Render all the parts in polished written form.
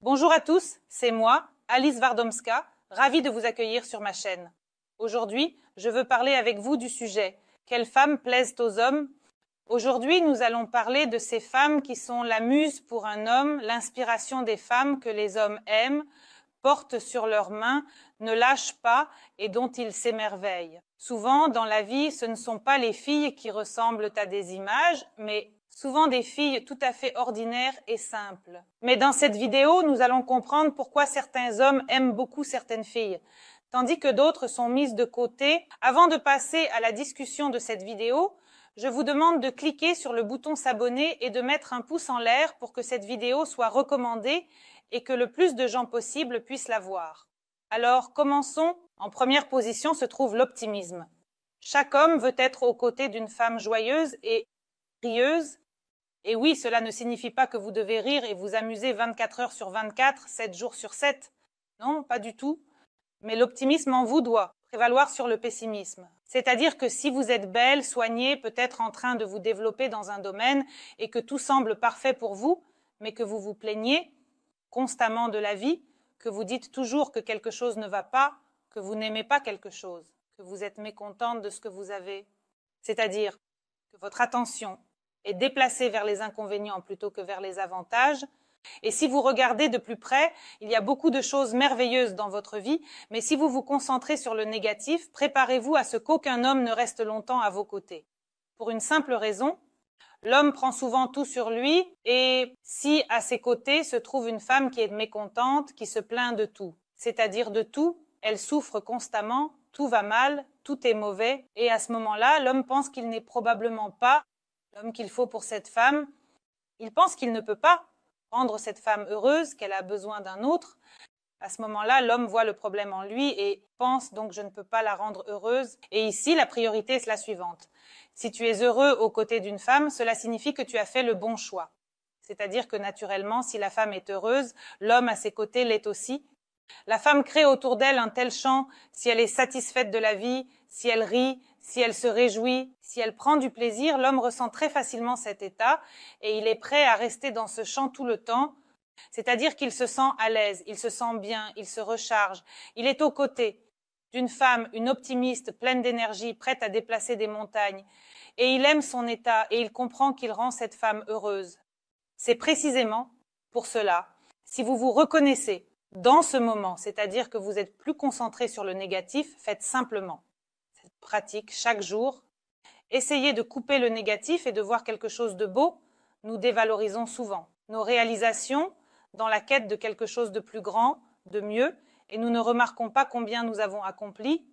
Bonjour à tous, c'est moi, Alice Wardomska, ravie de vous accueillir sur ma chaîne. Aujourd'hui, je veux parler avec vous du sujet « Quelles femmes plaisent aux hommes ?» Aujourd'hui, nous allons parler de ces femmes qui sont la muse pour un homme, l'inspiration des femmes que les hommes aiment, portent sur leurs mains, ne lâchent pas et dont ils s'émerveillent. Souvent, dans la vie, ce ne sont pas les filles qui ressemblent à des images, mais souvent des filles tout à fait ordinaires et simples. Mais dans cette vidéo, nous allons comprendre pourquoi certains hommes aiment beaucoup certaines filles, tandis que d'autres sont mises de côté. Avant de passer à la discussion de cette vidéo, je vous demande de cliquer sur le bouton s'abonner et de mettre un pouce en l'air pour que cette vidéo soit recommandée et que le plus de gens possible puissent la voir. Alors, commençons. En première position se trouve l'optimisme. Chaque homme veut être aux côtés d'une femme joyeuse et rieuse. Et oui, cela ne signifie pas que vous devez rire et vous amuser 24 heures sur 24, 7 jours sur 7. Non, pas du tout. Mais l'optimisme en vous doit prévaloir sur le pessimisme. C'est-à-dire que si vous êtes belle, soignée, peut-être en train de vous développer dans un domaine et que tout semble parfait pour vous, mais que vous vous plaignez constamment de la vie, que vous dites toujours que quelque chose ne va pas, que vous n'aimez pas quelque chose, que vous êtes mécontente de ce que vous avez, c'est-à-dire que votre attention est déplacée vers les inconvénients plutôt que vers les avantages. Et si vous regardez de plus près, il y a beaucoup de choses merveilleuses dans votre vie, mais si vous vous concentrez sur le négatif, préparez-vous à ce qu'aucun homme ne reste longtemps à vos côtés. Pour une simple raison, l'homme prend souvent tout sur lui et si à ses côtés se trouve une femme qui est mécontente, qui se plaint de tout, c'est-à-dire de tout, elle souffre constamment, tout va mal, tout est mauvais et à ce moment-là, l'homme pense qu'il n'est probablement pas l'homme qu'il faut pour cette femme. Il pense qu'il ne peut pas rendre cette femme heureuse, qu'elle a besoin d'un autre. À ce moment-là, l'homme voit le problème en lui et pense donc je ne peux pas la rendre heureuse. Et ici, la priorité est la suivante. Si tu es heureux aux côtés d'une femme, cela signifie que tu as fait le bon choix. C'est-à-dire que naturellement, si la femme est heureuse, l'homme à ses côtés l'est aussi. La femme crée autour d'elle un tel champ si elle est satisfaite de la vie, si elle rit, si elle se réjouit, si elle prend du plaisir, l'homme ressent très facilement cet état et il est prêt à rester dans ce champ tout le temps. C'est-à-dire qu'il se sent à l'aise, il se sent bien, il se recharge, il est aux côtés d'une femme, une optimiste, pleine d'énergie, prête à déplacer des montagnes. Et il aime son état et il comprend qu'il rend cette femme heureuse. C'est précisément pour cela, si vous vous reconnaissez dans ce moment, c'est-à-dire que vous êtes plus concentré sur le négatif, faites simplement cette pratique chaque jour. Essayez de couper le négatif et de voir quelque chose de beau. Nous dévalorisons souvent nos réalisations dans la quête de quelque chose de plus grand, de mieux, et nous ne remarquons pas combien nous avons accompli.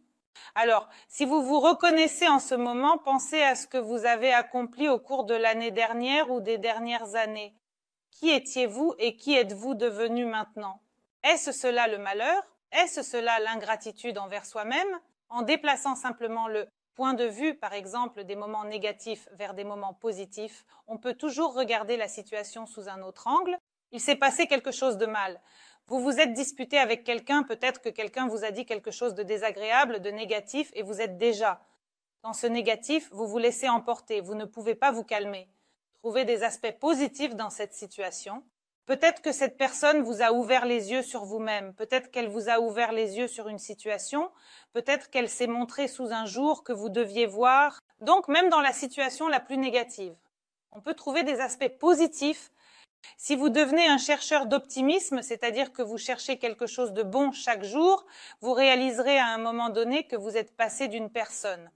Alors, si vous vous reconnaissez en ce moment, pensez à ce que vous avez accompli au cours de l'année dernière ou des dernières années. Qui étiez-vous et qui êtes-vous devenu maintenant? Est-ce cela le malheur? Est-ce cela l'ingratitude envers soi-même? En déplaçant simplement le point de vue, par exemple, des moments négatifs vers des moments positifs, on peut toujours regarder la situation sous un autre angle. Il s'est passé quelque chose de mal. Vous vous êtes disputé avec quelqu'un, peut-être que quelqu'un vous a dit quelque chose de désagréable, de négatif, et vous êtes déjà dans ce négatif, vous vous laissez emporter, vous ne pouvez pas vous calmer. Trouvez des aspects positifs dans cette situation. Peut-être que cette personne vous a ouvert les yeux sur vous-même, peut-être qu'elle vous a ouvert les yeux sur une situation, peut-être qu'elle s'est montrée sous un jour que vous deviez voir. Donc, même dans la situation la plus négative, on peut trouver des aspects positifs. Si vous devenez un chercheur d'optimisme, c'est-à-dire que vous cherchez quelque chose de bon chaque jour, vous réaliserez à un moment donné que vous êtes passé d'une personne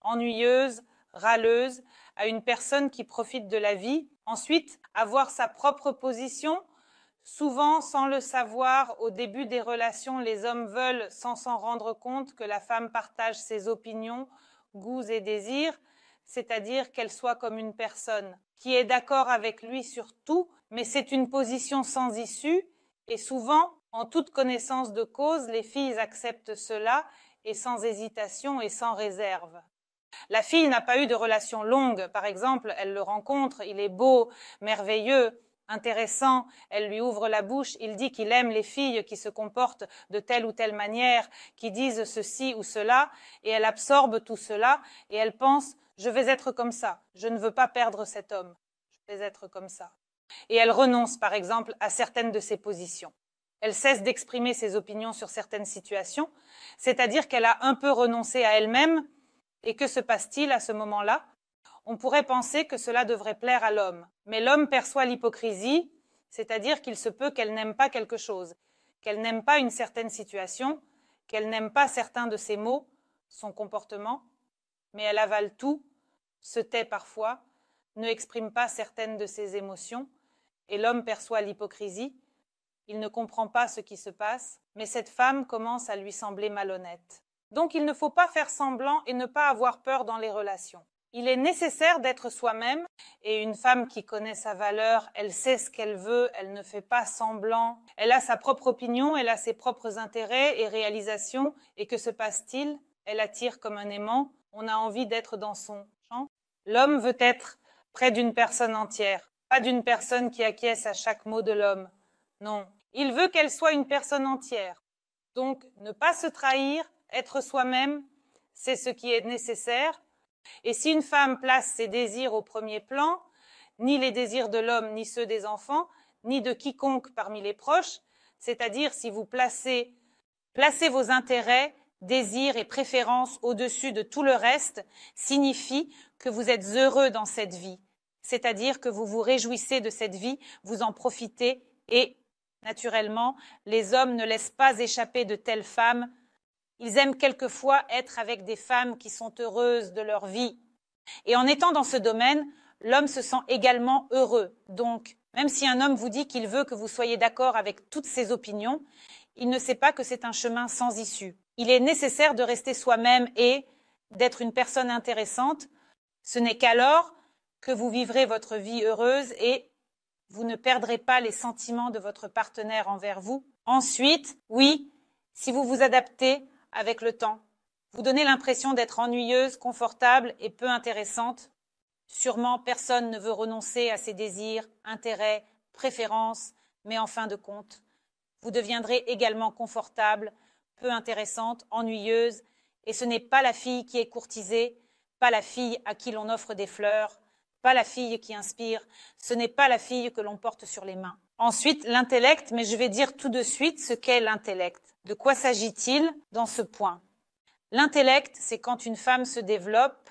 ennuyeuse, râleuse, à une personne qui profite de la vie. Ensuite, avoir sa propre position. Souvent, sans le savoir, au début des relations, les hommes veulent, sans s'en rendre compte, que la femme partage ses opinions, goûts et désirs, c'est-à-dire qu'elle soit comme une personne qui est d'accord avec lui sur tout, mais c'est une position sans issue, et souvent, en toute connaissance de cause, les filles acceptent cela, et sans hésitation et sans réserve. La fille n'a pas eu de relation longue, par exemple, elle le rencontre, il est beau, merveilleux, intéressant, elle lui ouvre la bouche, il dit qu'il aime les filles qui se comportent de telle ou telle manière, qui disent ceci ou cela, et elle absorbe tout cela, et elle pense « je vais être comme ça, je ne veux pas perdre cet homme, je vais être comme ça ». et elle renonce par exemple à certaines de ses positions. Elle cesse d'exprimer ses opinions sur certaines situations, c'est-à-dire qu'elle a un peu renoncé à elle-même. Et que se passe-t-il à ce moment-là? On pourrait penser que cela devrait plaire à l'homme, mais l'homme perçoit l'hypocrisie, c'est-à-dire qu'il se peut qu'elle n'aime pas quelque chose, qu'elle n'aime pas une certaine situation, qu'elle n'aime pas certains de ses mots, son comportement, mais elle avale tout, se tait parfois, ne exprime pas certaines de ses émotions, et l'homme perçoit l'hypocrisie. Il ne comprend pas ce qui se passe, mais cette femme commence à lui sembler malhonnête. Donc il ne faut pas faire semblant et ne pas avoir peur dans les relations. Il est nécessaire d'être soi-même, et une femme qui connaît sa valeur, elle sait ce qu'elle veut, elle ne fait pas semblant, elle a sa propre opinion, elle a ses propres intérêts et réalisations, et que se passe-t-il? Elle attire comme un aimant, on a envie d'être dans son champ. L'homme veut être près d'une personne entière, pas d'une personne qui acquiesce à chaque mot de l'homme. Non, il veut qu'elle soit une personne entière. Donc, ne pas se trahir, être soi-même, c'est ce qui est nécessaire. Et si une femme place ses désirs au premier plan, ni les désirs de l'homme, ni ceux des enfants, ni de quiconque parmi les proches, c'est-à-dire si vous placez vos intérêts, désirs et préférences au-dessus de tout le reste, signifie que vous êtes heureux dans cette vie. C'est-à-dire que vous vous réjouissez de cette vie, vous en profitez et, naturellement, les hommes ne laissent pas échapper de telles femmes. Ils aiment quelquefois être avec des femmes qui sont heureuses de leur vie. Et en étant dans ce domaine, l'homme se sent également heureux. Donc, même si un homme vous dit qu'il veut que vous soyez d'accord avec toutes ses opinions, il ne sait pas que c'est un chemin sans issue. Il est nécessaire de rester soi-même et d'être une personne intéressante. Ce n'est qu'alors que vous vivrez votre vie heureuse et vous ne perdrez pas les sentiments de votre partenaire envers vous. Ensuite, oui, si vous vous adaptez avec le temps, vous donnez l'impression d'être ennuyeuse, confortable et peu intéressante. Sûrement, personne ne veut renoncer à ses désirs, intérêts, préférences, mais en fin de compte, vous deviendrez également confortable, peu intéressante, ennuyeuse, et ce n'est pas la fille qui est courtisée, pas la fille à qui l'on offre des fleurs, pas la fille qui inspire, ce n'est pas la fille que l'on porte sur les mains. Ensuite, l'intellect, mais je vais dire tout de suite ce qu'est l'intellect. De quoi s'agit-il dans ce point? L'intellect, c'est quand une femme se développe,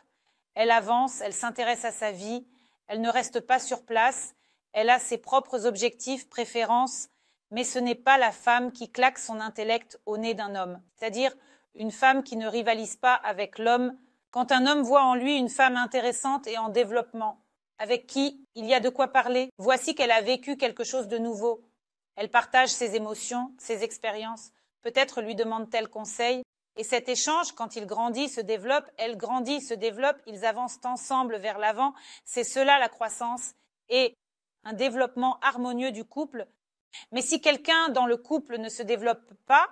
elle avance, elle s'intéresse à sa vie, elle ne reste pas sur place, elle a ses propres objectifs, préférences, mais ce n'est pas la femme qui claque son intellect au nez d'un homme. C'est-à-dire une femme qui ne rivalise pas avec l'homme. Quand un homme voit en lui une femme intéressante et en développement, avec qui il y a de quoi parler, voici qu'elle a vécu quelque chose de nouveau. Elle partage ses émotions, ses expériences. Peut-être lui demande-t-elle conseil. Et cet échange, quand il grandit, se développe, elle grandit, se développe, ils avancent ensemble vers l'avant. C'est cela la croissance et un développement harmonieux du couple. Mais si quelqu'un dans le couple ne se développe pas,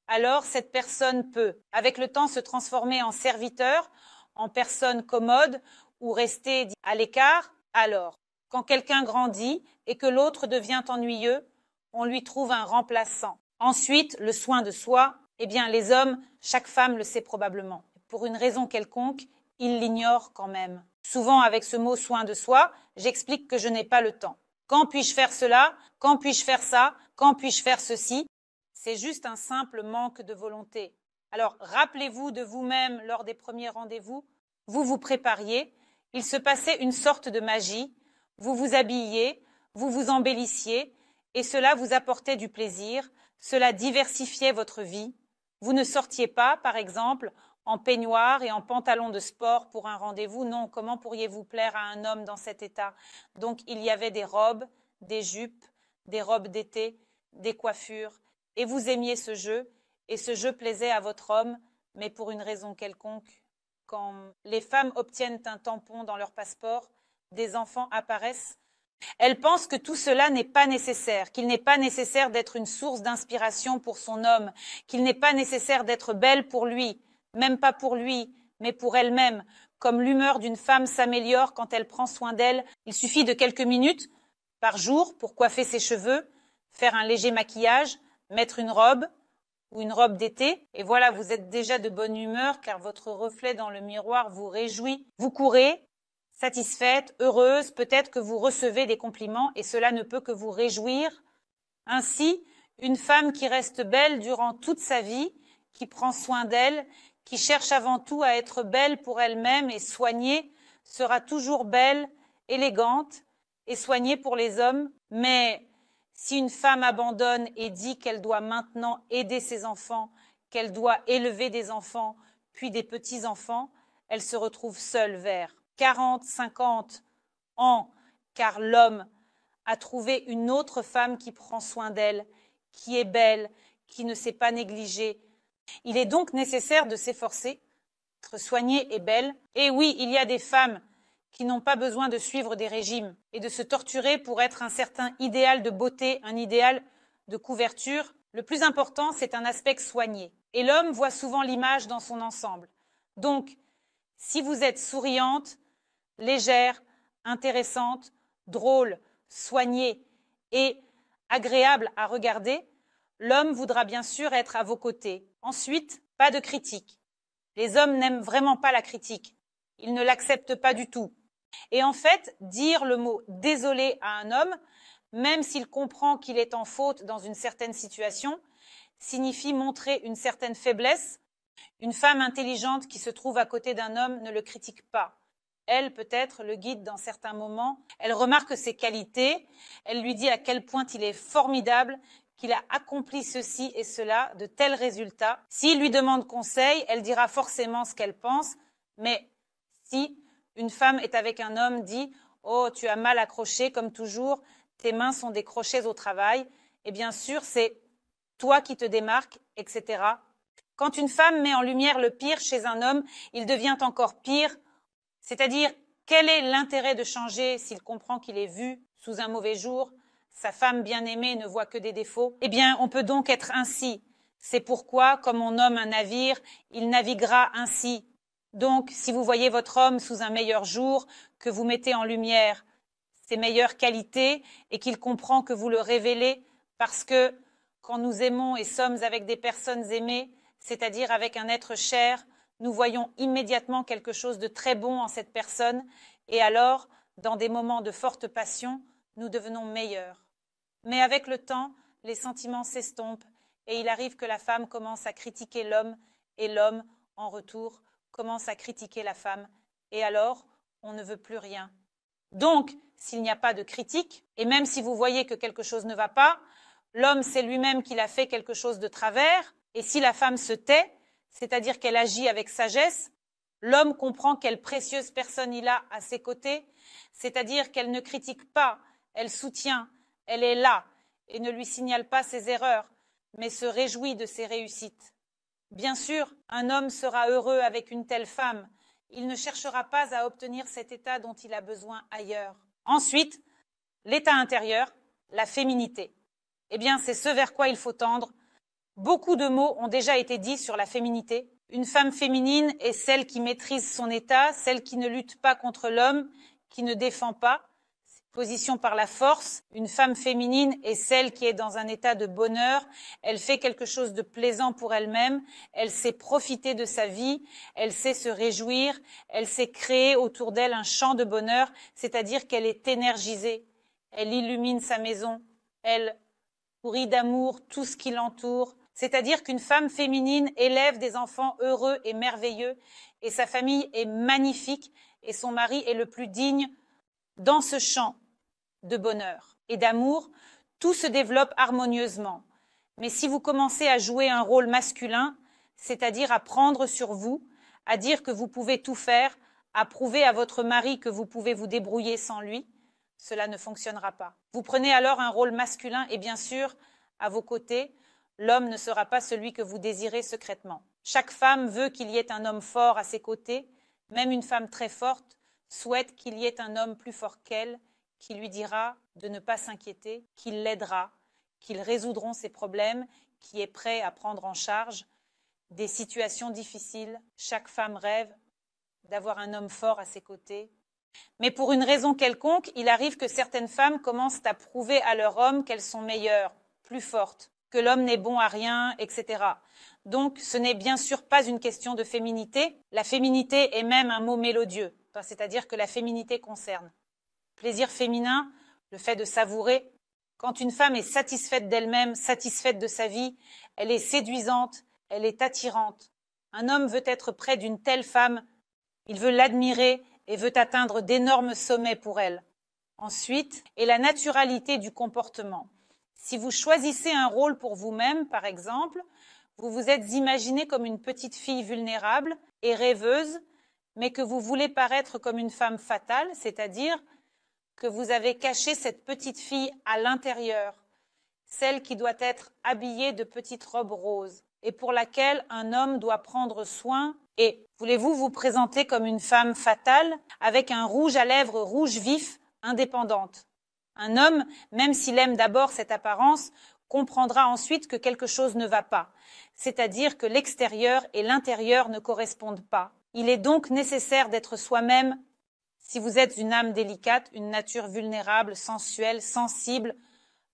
alors cette personne peut, avec le temps, se transformer en serviteur, en personne commode ou rester à l'écart. Alors, quand quelqu'un grandit et que l'autre devient ennuyeux, on lui trouve un remplaçant. Ensuite, le soin de soi, eh bien les hommes, chaque femme le sait probablement. Pour une raison quelconque, ils l'ignorent quand même. Souvent avec ce mot soin de soi, j'explique que je n'ai pas le temps. Quand puis-je faire cela? Quand puis-je faire ça? Quand puis-je faire ceci? C'est juste un simple manque de volonté. Alors rappelez-vous de vous-même lors des premiers rendez-vous, vous vous prépariez, il se passait une sorte de magie, vous vous habilliez, vous vous embellissiez, et cela vous apportait du plaisir, cela diversifiait votre vie. Vous ne sortiez pas, par exemple, en peignoir et en pantalon de sport pour un rendez-vous. Non, comment pourriez-vous plaire à un homme dans cet état? Donc il y avait des robes, des jupes, des robes d'été, des coiffures, et vous aimiez ce jeu, et ce jeu plaisait à votre homme, mais pour une raison quelconque. Quand les femmes obtiennent un tampon dans leur passeport, des enfants apparaissent. Elle pense que tout cela n'est pas nécessaire, qu'il n'est pas nécessaire d'être une source d'inspiration pour son homme, qu'il n'est pas nécessaire d'être belle pour lui, même pas pour lui, mais pour elle-même. Comme l'humeur d'une femme s'améliore quand elle prend soin d'elle, il suffit de quelques minutes par jour pour coiffer ses cheveux, faire un léger maquillage, mettre une robe ou une robe d'été, et voilà, vous êtes déjà de bonne humeur car votre reflet dans le miroir vous réjouit. Vous courez, satisfaite, heureuse, peut-être que vous recevez des compliments et cela ne peut que vous réjouir. Ainsi, une femme qui reste belle durant toute sa vie, qui prend soin d'elle, qui cherche avant tout à être belle pour elle-même et soignée, sera toujours belle, élégante et soignée pour les hommes. Mais si une femme abandonne et dit qu'elle doit maintenant aider ses enfants, qu'elle doit élever des enfants, puis des petits-enfants, elle se retrouve seule vers 40, 50 ans, car l'homme a trouvé une autre femme qui prend soin d'elle, qui est belle, qui ne s'est pas négligée. Il est donc nécessaire de s'efforcer, d'être soignée et belle. Et oui, il y a des femmes qui n'ont pas besoin de suivre des régimes et de se torturer pour être un certain idéal de beauté, un idéal de couverture. Le plus important, c'est un aspect soigné. Et l'homme voit souvent l'image dans son ensemble. Donc, si vous êtes souriante, légère, intéressante, drôle, soignée et agréable à regarder, l'homme voudra bien sûr être à vos côtés. Ensuite, pas de critique. Les hommes n'aiment vraiment pas la critique. Ils ne l'acceptent pas du tout. Et en fait, dire le mot « désolé » à un homme, même s'il comprend qu'il est en faute dans une certaine situation, signifie montrer une certaine faiblesse. Une femme intelligente qui se trouve à côté d'un homme ne le critique pas. Elle, peut-être, le guide dans certains moments. Elle remarque ses qualités. Elle lui dit à quel point il est formidable, qu'il a accompli ceci et cela, de tels résultats. S'il lui demande conseil, elle dira forcément ce qu'elle pense. Mais si une femme est avec un homme, dit « Oh, tu as mal accroché, comme toujours, tes mains sont des crochets au travail », et bien sûr, c'est toi qui te démarques, etc. Quand une femme met en lumière le pire chez un homme, il devient encore pire. C'est-à-dire, quel est l'intérêt de changer s'il comprend qu'il est vu sous un mauvais jour? Sa femme bien-aimée ne voit que des défauts. Eh bien, on peut donc être ainsi. C'est pourquoi, comme on nomme un navire, il naviguera ainsi. Donc, si vous voyez votre homme sous un meilleur jour, que vous mettez en lumière ses meilleures qualités et qu'il comprend que vous le révélez, parce que quand nous aimons et sommes avec des personnes aimées, c'est-à-dire avec un être cher, nous voyons immédiatement quelque chose de très bon en cette personne et alors, dans des moments de forte passion, nous devenons meilleurs. Mais avec le temps, les sentiments s'estompent et il arrive que la femme commence à critiquer l'homme et l'homme, en retour, commence à critiquer la femme et alors, on ne veut plus rien. Donc, s'il n'y a pas de critique, et même si vous voyez que quelque chose ne va pas, l'homme sait lui-même qu'il a fait quelque chose de travers, et si la femme se tait, c'est-à-dire qu'elle agit avec sagesse, l'homme comprend quelle précieuse personne il a à ses côtés, c'est-à-dire qu'elle ne critique pas, elle soutient, elle est là, et ne lui signale pas ses erreurs, mais se réjouit de ses réussites. Bien sûr, un homme sera heureux avec une telle femme, il ne cherchera pas à obtenir cet état dont il a besoin ailleurs. Ensuite, l'état intérieur, la féminité. Eh bien, c'est ce vers quoi il faut tendre. Beaucoup de mots ont déjà été dits sur la féminité. Une femme féminine est celle qui maîtrise son état, celle qui ne lutte pas contre l'homme, qui ne défend pas, position par la force. Une femme féminine est celle qui est dans un état de bonheur, elle fait quelque chose de plaisant pour elle-même, elle sait profiter de sa vie, elle sait se réjouir, elle sait créer autour d'elle un champ de bonheur, c'est-à-dire qu'elle est énergisée, elle illumine sa maison, elle nourrit d'amour tout ce qui l'entoure, c'est-à-dire qu'une femme féminine élève des enfants heureux et merveilleux, et sa famille est magnifique, et son mari est le plus digne. Dans ce champ de bonheur et d'amour, tout se développe harmonieusement. Mais si vous commencez à jouer un rôle masculin, c'est-à-dire à prendre sur vous, à dire que vous pouvez tout faire, à prouver à votre mari que vous pouvez vous débrouiller sans lui, cela ne fonctionnera pas. Vous prenez alors un rôle masculin et bien sûr, à vos côtés, l'homme ne sera pas celui que vous désirez secrètement. Chaque femme veut qu'il y ait un homme fort à ses côtés, même une femme très forte souhaite qu'il y ait un homme plus fort qu'elle, qui lui dira de ne pas s'inquiéter, qu'il l'aidera, qu'ils résoudront ses problèmes, qui est prêt à prendre en charge des situations difficiles. Chaque femme rêve d'avoir un homme fort à ses côtés. Mais pour une raison quelconque, il arrive que certaines femmes commencent à prouver à leur homme qu'elles sont meilleures, plus fortes, que l'homme n'est bon à rien, etc. Donc, ce n'est bien sûr pas une question de féminité. La féminité est même un mot mélodieux. c'est-à-dire que la féminité concerne. Plaisir féminin, le fait de savourer. Quand une femme est satisfaite d'elle-même, satisfaite de sa vie, elle est séduisante, elle est attirante. Un homme veut être près d'une telle femme, il veut l'admirer et veut atteindre d'énormes sommets pour elle. Ensuite, et la naturalité du comportement. Si vous choisissez un rôle pour vous-même, par exemple, vous vous êtes imaginé comme une petite fille vulnérable et rêveuse, mais que vous voulez paraître comme une femme fatale, c'est-à-dire que vous avez caché cette petite fille à l'intérieur, celle qui doit être habillée de petites robes roses et pour laquelle un homme doit prendre soin. Et voulez-vous vous présenter comme une femme fatale avec un rouge à lèvres rouge vif, indépendante? Un homme, même s'il aime d'abord cette apparence, comprendra ensuite que quelque chose ne va pas, c'est-à-dire que l'extérieur et l'intérieur ne correspondent pas. Il est donc nécessaire d'être soi-même. Si vous êtes une âme délicate, une nature vulnérable, sensuelle, sensible,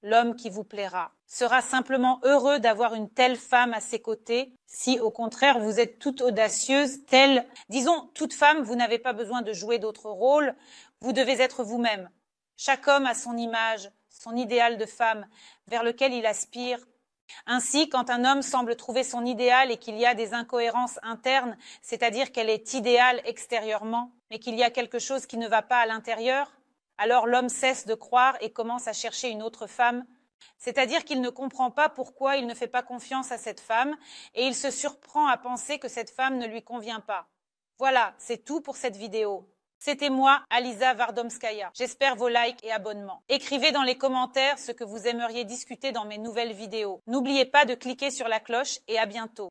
l'homme qui vous plaira sera simplement heureux d'avoir une telle femme à ses côtés. Si, au contraire, vous êtes toute audacieuse, telle, disons, toute femme, vous n'avez pas besoin de jouer d'autres rôles, vous devez être vous-même. Chaque homme a son image, son idéal de femme, vers lequel il aspire. Ainsi, quand un homme semble trouver son idéal et qu'il y a des incohérences internes, c'est-à-dire qu'elle est idéale extérieurement, mais qu'il y a quelque chose qui ne va pas à l'intérieur, alors l'homme cesse de croire et commence à chercher une autre femme, c'est-à-dire qu'il ne comprend pas pourquoi il ne fait pas confiance à cette femme et il se surprend à penser que cette femme ne lui convient pas. Voilà, c'est tout pour cette vidéo. C'était moi, Aliza Vardomskaya. J'espère vos likes et abonnements. Écrivez dans les commentaires ce que vous aimeriez discuter dans mes nouvelles vidéos. N'oubliez pas de cliquer sur la cloche et à bientôt.